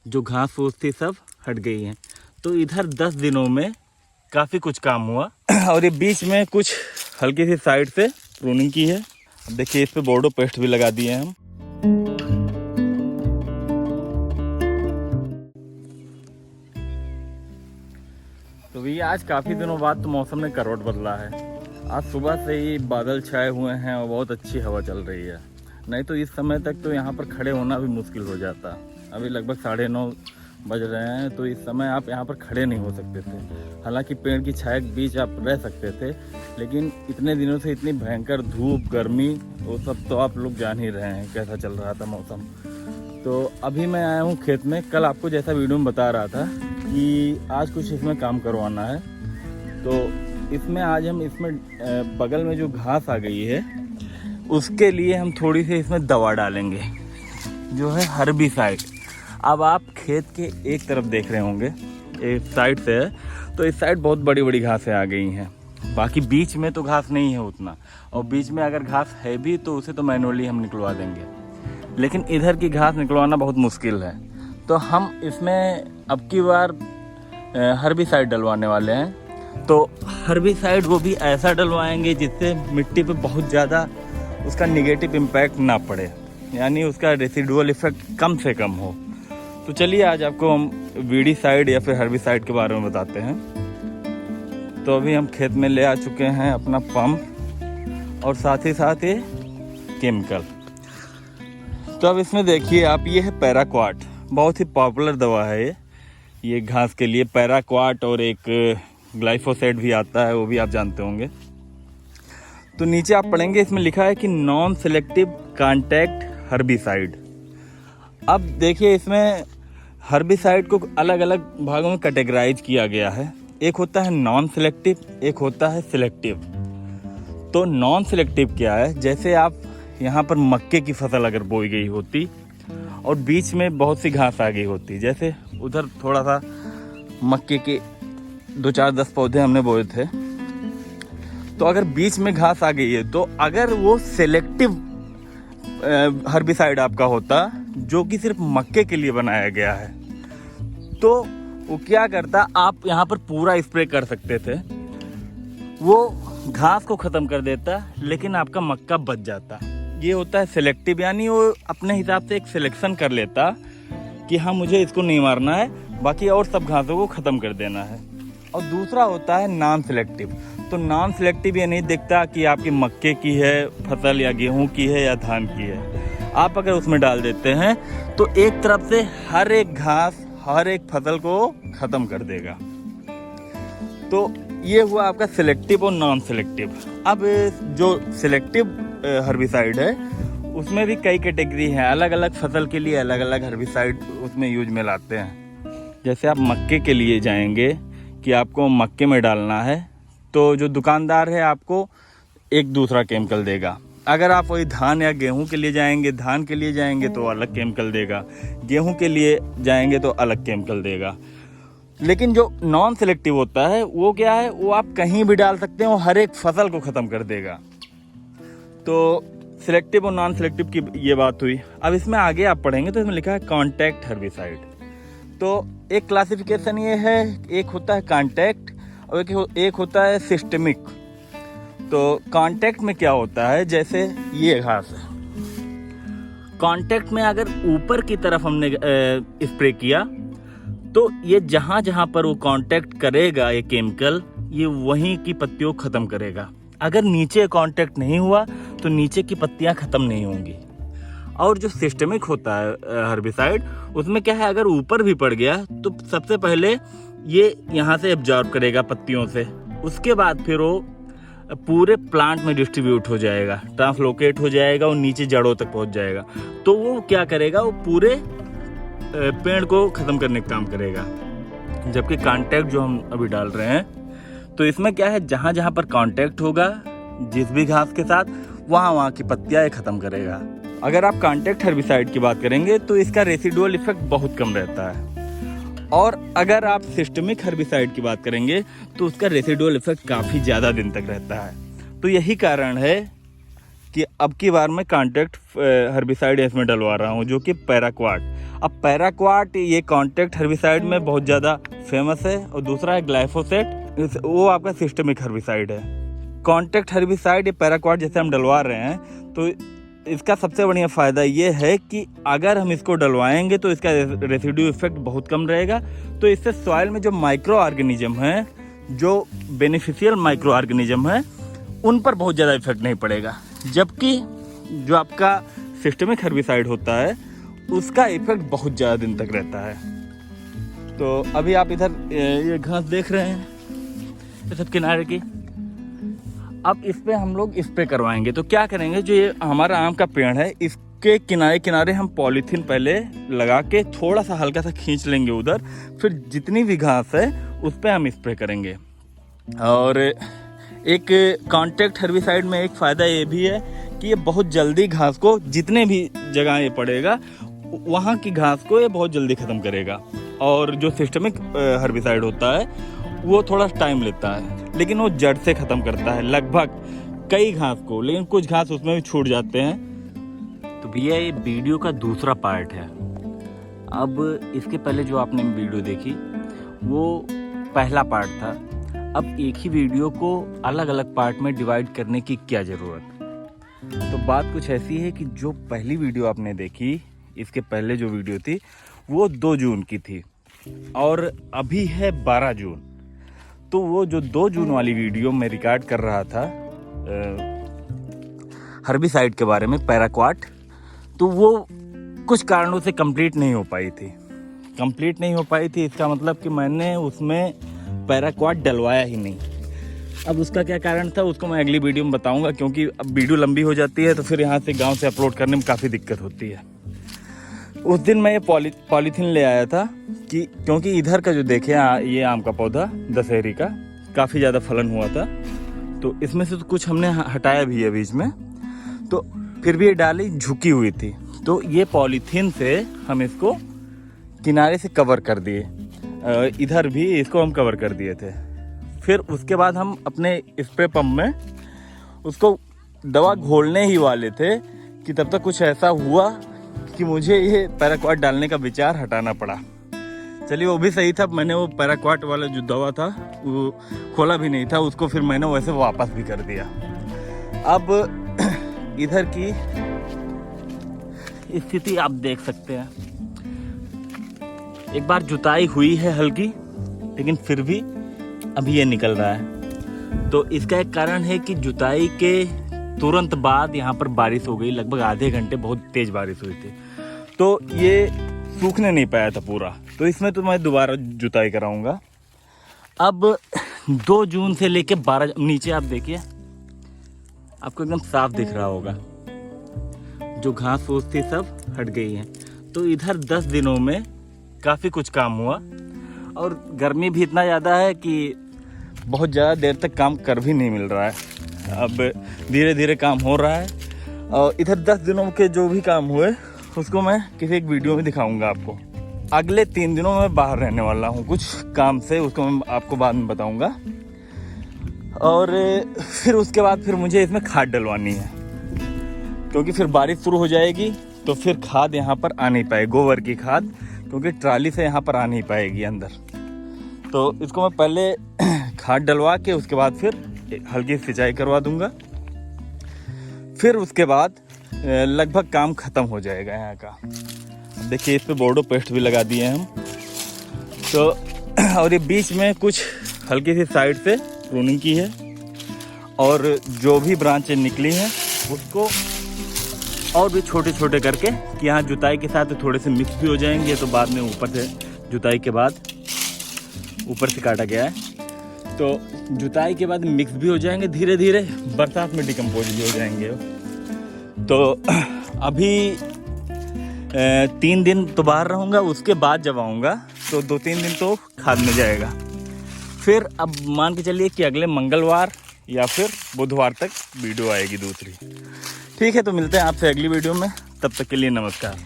जो घास फूस थी सब हट गई है। तो इधर 10 दिनों में काफ़ी कुछ काम हुआ। और ये बीच में कुछ हल्की सी साइड से प्रूनिंग की है। अब देखिए इस पे बोर्डो पेस्ट भी लगा दिए हैं हम। तो भैया आज काफ़ी दिनों बाद तो मौसम ने करवट बदला है। आज सुबह से ही बादल छाए हुए हैं और बहुत अच्छी हवा चल रही है। नहीं तो इस समय तक तो यहाँ पर खड़े होना भी मुश्किल हो जाता। अभी लगभग 9:30 बज रहे हैं, तो इस समय आप यहाँ पर खड़े नहीं हो सकते थे। हालांकि पेड़ की छाया के बीच आप रह सकते थे, लेकिन इतने दिनों से इतनी भयंकर धूप गर्मी वो सब तो आप लोग जान ही रहे हैं कैसा चल रहा था मौसम। तो अभी मैं आया हूँ खेत में। कल आपको जैसा वीडियो में बता रहा था कि आज कुछ इसमें काम करवाना है, तो इसमें आज हम इसमें बगल में जो घास आ गई है उसके लिए हम थोड़ी सी इसमें दवा डालेंगे, जो है हर्बिसाइड। अब आप खेत के एक तरफ देख रहे होंगे, एक साइड से है, तो इस साइड बहुत बड़ी बड़ी घासें आ गई हैं। बाकी बीच में तो घास नहीं है उतना, और बीच में अगर घास है भी तो उसे तो मैनुअली हम निकलवा देंगे, लेकिन इधर की घास निकलवाना बहुत मुश्किल है। तो हम इसमें अब की बार हर्बिसाइड डलवाने वाले हैं। तो हर्बिसाइड वो भी ऐसा डलवाएंगे जिससे मिट्टी पे बहुत ज़्यादा उसका निगेटिव इम्पैक्ट ना पड़े, यानी उसका रेसिडुअल इफेक्ट कम से कम हो। तो चलिए आज आपको हम वीडीसाइड या फिर हर्बिसाइड के बारे में बताते हैं। तो अभी हम खेत में ले आ चुके हैं अपना पंप और साथ ही साथ ये केमिकल। तो अब इसमें देखिए आप, ये है पैराक्वाट, बहुत ही पॉपुलर दवा है ये घास के लिए। पैराक्वाट और एक ग्लाइफोसेट भी आता है, वो भी आप जानते होंगे। तो नीचे आप पढ़ेंगे इसमें लिखा है कि नॉन सेलेक्टिव कॉन्टैक्ट हर्बिसाइड। अब देखिए इसमें हर्बिसाइड को अलग अलग भागों में कैटेगराइज किया गया है। एक होता है नॉन सेलेक्टिव, एक होता है सिलेक्टिव। तो नॉन सेलेक्टिव क्या है, जैसे आप यहाँ पर मक्के की फसल अगर बोई गई होती और बीच में बहुत सी घास आ गई होती, जैसे उधर थोड़ा सा मक्के के 2-4-10 पौधे हमने बोए थे, तो अगर बीच में घास आ गई है तो अगर वो सेलेक्टिव हर्बिसाइड आपका होता जो कि सिर्फ मक्के के लिए बनाया गया है, तो वो क्या करता, आप यहाँ पर पूरा स्प्रे कर सकते थे, वो घास को ख़त्म कर देता, लेकिन आपका मक्का बच जाता। ये होता है सेलेक्टिव, यानी वो अपने हिसाब से एक सिलेक्शन कर लेता कि हाँ मुझे इसको नहीं मारना है, बाकी और सब घासों को ख़त्म कर देना है। और दूसरा होता है नॉन सेलेक्टिव। तो नॉन सेलेक्टिव ये नहीं देखता कि आपकी मक्के की है फसल या गेहूं की है या धान की है। आप अगर उसमें डाल देते हैं तो एक तरफ से हर एक घास हर एक फसल को ख़त्म कर देगा। तो ये हुआ आपका सिलेक्टिव और नॉन सेलेक्टिव। अब जो सिलेक्टिव हर्बिसाइड है उसमें भी कई कैटेगरी हैं, अलग अलग फसल के लिए अलग अलग हर्बिसाइड उसमें यूज में लाते हैं। जैसे आप मक्के के लिए जाएंगे कि आपको मक्के में डालना है, तो जो दुकानदार है आपको एक दूसरा केमिकल देगा। अगर आप वही धान या गेहूं के लिए जाएंगे, धान के लिए जाएंगे तो अलग केमिकल देगा, गेहूं के लिए जाएंगे तो अलग केमिकल देगा। लेकिन जो नॉन सेलेक्टिव होता है वो क्या है, वो आप कहीं भी डाल सकते हैं, वो हर एक फसल को ख़त्म कर देगा। तो सिलेक्टिव और नॉन सेलेक्टिव की ये बात हुई। अब इसमें आगे आप पढ़ेंगे तो इसमें लिखा है कॉन्टैक्ट हर्बिसाइड। तो एक क्लासिफिकेशन ये है, एक होता है कॉन्टैक्ट और एक होता है सिस्टमिक। तो कॉन्टैक्ट में क्या होता है, जैसे ये घास है, कॉन्टैक्ट में अगर ऊपर की तरफ हमने स्प्रे किया तो ये जहाँ जहाँ पर वो कांटेक्ट करेगा ये केमिकल, ये वहीं की पत्तियों को ख़त्म करेगा। अगर नीचे कांटेक्ट नहीं हुआ तो नीचे की पत्तियाँ ख़त्म नहीं होंगी। और जो सिस्टमिक होता है हर्बिसाइड, उसमें क्या है, अगर ऊपर भी पड़ गया तो सबसे पहले ये यहाँ से एब्जॉर्ब करेगा पत्तियों से, उसके बाद फिर वो पूरे प्लांट में डिस्ट्रीब्यूट हो जाएगा, ट्रांसलोकेट हो जाएगा और नीचे जड़ों तक पहुँच जाएगा। तो वो क्या करेगा, वो पूरे पेड़ को ख़त्म करने का काम करेगा। जबकि कांटेक्ट जो हम अभी डाल रहे हैं, तो इसमें क्या है, जहाँ जहाँ पर कांटेक्ट होगा जिस भी घास के साथ, वहाँ की पत्तियाँ ख़त्म करेगा। अगर आप कांटेक्ट हर्बिसाइड की बात करेंगे तो इसका रेसिडुअल इफेक्ट बहुत कम रहता है, और अगर आप सिस्टमिक हर्बिसाइड की बात करेंगे तो उसका रेसिडुअल इफेक्ट काफ़ी ज़्यादा दिन तक रहता है। तो यही कारण है कि अब की बार मैं कॉन्टैक्ट हर्बिसाइड इसमें डलवा रहा हूँ, जो कि पैराक्वाट। अब पैराक्वाट ये कॉन्टैक्ट हर्बिसाइड में बहुत ज़्यादा फेमस है, और दूसरा है ग्लाइफोसेट, वो आपका सिस्टमिक हर्बिसाइड है। कॉन्टैक्ट हर्बिसाइड ये पैराक्वाट जैसे हम डलवा रहे हैं, तो इसका सबसे बढ़िया फ़ायदा ये है कि अगर हम इसको डलवाएंगे तो इसका रेसिड्यू इफेक्ट बहुत कम रहेगा। तो इससे सॉइल में जो माइक्रो ऑर्गेनिज्म हैं, जो बेनिफिशियल माइक्रो ऑर्गेनिज्म हैं, उन पर बहुत ज़्यादा इफेक्ट नहीं पड़ेगा। जबकि जो आपका सिस्टमिक हर्बिसाइड होता है उसका इफेक्ट बहुत ज़्यादा दिन तक रहता है। तो अभी आप इधर ये घास देख रहे हैं, ये सब किनारे की। अब इस पे हम लोग स्प्रे करवाएंगे। तो क्या करेंगे, जो ये हमारा आम का पेड़ है इसके किनारे किनारे हम पॉलीथीन पहले लगा के थोड़ा सा हल्का सा खींच लेंगे उधर, फिर जितनी भी घास है उस पर हम स्प्रे करेंगे। और एक कॉन्टैक्ट हर्बिसाइड में एक फ़ायदा ये भी है कि ये बहुत जल्दी घास को, जितने भी जगह ये पड़ेगा वहाँ की घास को ये बहुत जल्दी ख़त्म करेगा। और जो सिस्टमिक हर्बिसाइड होता है वो थोड़ा टाइम लेता है, लेकिन वो जड़ से ख़त्म करता है लगभग कई घास को, लेकिन कुछ घास उसमें भी छूट जाते हैं। तो भैया ये वीडियो का दूसरा पार्ट है। अब इसके पहले जो आपने वीडियो देखी वो पहला पार्ट था। अब एक ही वीडियो को अलग अलग पार्ट में डिवाइड करने की क्या ज़रूरत। तो बात कुछ ऐसी है कि जो पहली वीडियो आपने देखी, इसके पहले जो वीडियो थी वो 2 जून की थी, और अभी है 12 जून। तो वो जो 2 जून वाली वीडियो मैं रिकॉर्ड कर रहा था हर्बिसाइड के बारे में, पैराक्वाट, तो वो कुछ कारणों से कंप्लीट नहीं हो पाई थी। इसका मतलब कि मैंने उसमें पैराक्वाट डलवाया ही नहीं। अब उसका क्या कारण था उसको मैं अगली वीडियो में बताऊंगा, क्योंकि अब वीडियो लंबी हो जाती है तो फिर यहाँ से गांव से अपलोड करने में काफ़ी दिक्कत होती है। उस दिन मैं ये पॉलीथीन ले आया था कि क्योंकि इधर का जो देखे ये आम का पौधा दशहरी का काफ़ी ज़्यादा फलन हुआ था, तो इसमें से तो कुछ हमने हटाया भी है बीच में, तो फिर भी ये डाली झुकी हुई थी। तो ये पॉलीथीन से हम इसको किनारे से कवर कर दिए, इधर भी इसको हम कवर कर दिए थे। फिर उसके बाद हम अपने स्प्रे पंप में उसको दवा घोलने ही वाले थे कि तब तक कुछ ऐसा हुआ कि मुझे ये पैराक्वाट डालने का विचार हटाना पड़ा। चलिए वो भी सही था, मैंने वो पैराक्वाट वाला जो दवा था वो खोला भी नहीं था, उसको फिर मैंने वैसे वापस भी कर दिया। अब इधर की स्थिति आप देख सकते हैं, एक बार जुताई हुई है हल्की, लेकिन फिर भी अभी ये निकल रहा है। तो इसका एक कारण है कि जुताई के तुरंत बाद यहाँ पर बारिश हो गई, लगभग आधे घंटे बहुत तेज बारिश हुई थी, तो ये सूखने नहीं पाया था पूरा। तो इसमें तो मैं दोबारा जुताई कराऊंगा। अब 2 जून से लेके 12 नीचे आप देखिए, आपको एकदम साफ दिख रहा होगा, जो घास फूस थी सब हट गई है। तो इधर 10 दिनों में काफ़ी कुछ काम हुआ, और गर्मी भी इतना ज़्यादा है कि बहुत ज़्यादा देर तक काम कर भी नहीं मिल रहा है। अब धीरे धीरे काम हो रहा है, और इधर 10 दिनों के जो भी काम हुए उसको मैं किसी एक वीडियो में दिखाऊंगा आपको। अगले 3 दिनों में बाहर रहने वाला हूँ कुछ काम से, उसको मैं आपको बाद में बताऊंगा। और फिर उसके बाद फिर मुझे इसमें खाद डलवानी है, क्योंकि फिर बारिश शुरू हो जाएगी तो फिर खाद यहाँ पर आ नहीं पाएगी, गोबर की खाद, क्योंकि ट्राली से यहाँ पर आ नहीं पाएगी अंदर। तो इसको मैं पहले खाद डलवा के उसके बाद फिर हल्की सिंचाई करवा दूंगा। फिर उसके बाद लगभग काम ख़त्म हो जाएगा यहाँ का। देखिए इस पे बोर्डो पेस्ट भी लगा दिए हम। तो और ये बीच में कुछ हल्की सी साइड से प्रूनिंग की है, और जो भी ब्रांचें निकली हैं उसको और भी छोटे छोटे करके, कि यहाँ जुताई के साथ थोड़े से मिक्स भी हो जाएंगे, तो बाद में ऊपर से जुताई के बाद ऊपर से काटा गया है, तो जुताई के बाद मिक्स भी हो जाएंगे, धीरे धीरे बरसात में डिकम्पोज भी हो जाएंगे। तो अभी 3 दिन तो बाहर रहूँगा, उसके बाद जब आऊँगा तो 2-3 दिन तो खाद में जाएगा। फिर अब मान के चलिए कि अगले मंगलवार या फिर बुधवार तक वीडियो आएगी दूसरी। ठीक है, तो मिलते हैं आपसे अगली वीडियो में, तब तक के लिए नमस्कार।